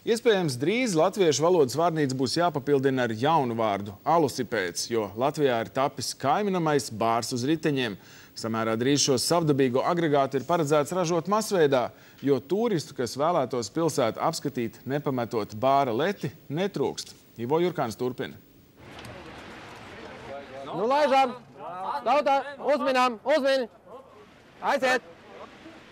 Iespējams, drīz latviešu valodas vārnīca būs jāpapildina ar jaunu vārdu – alusipēds, jo Latvijā ir tapis kaiminamais bārs uz riteņiem. Samērā drīz šo savdabīgo agregātu ir paredzēts ražot masveidā, jo turistu, kas vēlētos pilsētu apskatīt, nepametot bāra leti, netrūkst. Ivo Jurkāns turpina. Nu, laižam! Tautā! Uzminām! Uzmini! Aiziet!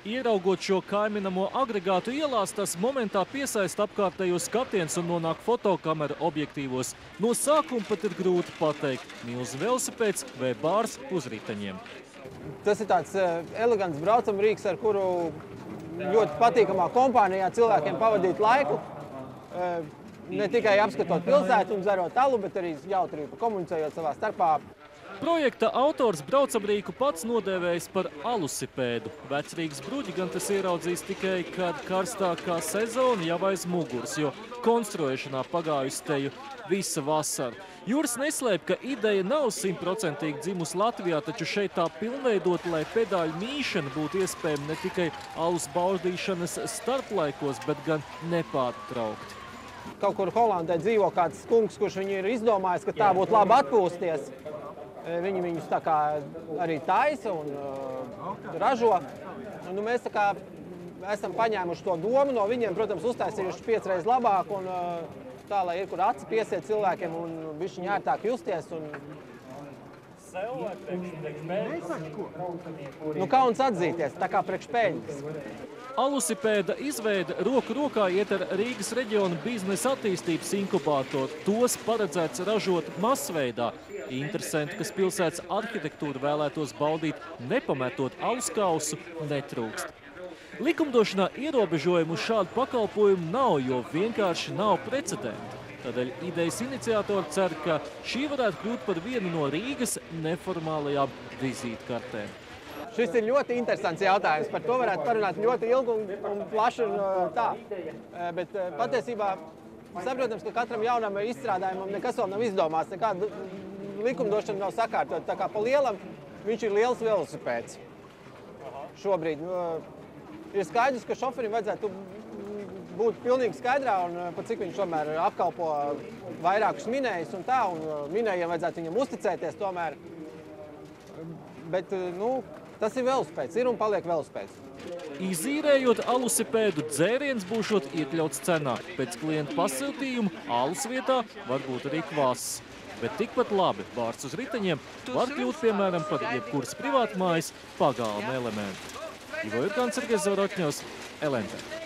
Ieraugot šo kaiminamo agregātu ielās, tas momentā piesaista apkārtējo skatiens un nonāk fotokameru objektīvos. No sākuma pat ir grūti pateikt, milzu velosipēds vai bārs uz riteņiem. Tas ir tāds elegants braucam rīks, ar kuru ļoti patīkamā kompānijā cilvēkiem pavadīt laiku. Ne tikai apskatot pilsētu un dzerot alu, bet arī jautri komunicējot savā starpā. Projekta autors braucamrīku pats nodēvējis par alusipēdu. Vecrīgas bruģi gan tas ieraudzīs tikai, kad karstākā sezona jau aiz muguras, jo konstruēšanā pagājusi teju visa vasara. Juris neslēp, ka ideja nav 100% dzimusi Latvijā, taču šeit tā pilnveidot, lai pedāļu mīšana būtu iespējama ne tikai alus baudīšanas starplaikos, bet gan nepārtraukti. Kaut kur Holandē dzīvo kāds kungs, kurš viņu ir izdomājis, ka tā būtu labi atpūsties. Viņi viņus tā kā arī taisa un ražo. Nu, mēs tā kā esam paņēmuši to domu no viņiem, protams, uztaisījuši 5 reizes labāk un tā, lai ir kur aci piesiet cilvēkiem un bišķiņ ērtāk justies. Nu, kauns atzīties, tā kā priekš peļņas. Alusipēda izveide roku rokā iet ar Rīgas reģiona biznesa attīstības inkubātoru. Tos paredzēts ražot masveidā. Interesanti, kas pilsētas arhitektūra vēlētos baudīt, nepametot aluskausu, netrūkst. Likumdošanā ierobežojumu uz šādu pakalpojumu nav, jo vienkārši nav precedenta. Tādēļ idejas iniciatori cer, ka šī varētu kļūt par vienu no Rīgas neformālajām vizītkartēm. Šis ir ļoti interesants jautājums. Par to varētu parunāt ļoti ilgi un plaši un tā. Bet patiesībā saprotams, ka katram jaunam izstrādājumam nekas vēl nav izdomāts, nekāda likumdošana nav sakārtot. Tā kā pa lielam viņš ir liels velosipēds šobrīd. Ir skaidrs, ka šoferim vajadzētu būt pilnīgi skaidrā un par cik viņš tomēr apkalpo vairākus minējus un tā, un minējiem vajadzētu viņam uzticēties tomēr. Bet, nu, tas ir velosipēds, ir un paliek velosipēds. Izīrējot alusipēdu, dzēriens būšot iekļauts cenā. Pēc klienta pasūtījuma alus vietā var būt arī kvass. Bet tikpat labi bārs uz riteņiem var kļūt, piemēram, par jebkuras privātmājas pagalma elementu. Ivo Jurkāns, Sergejs Zavorotņovs, LNT.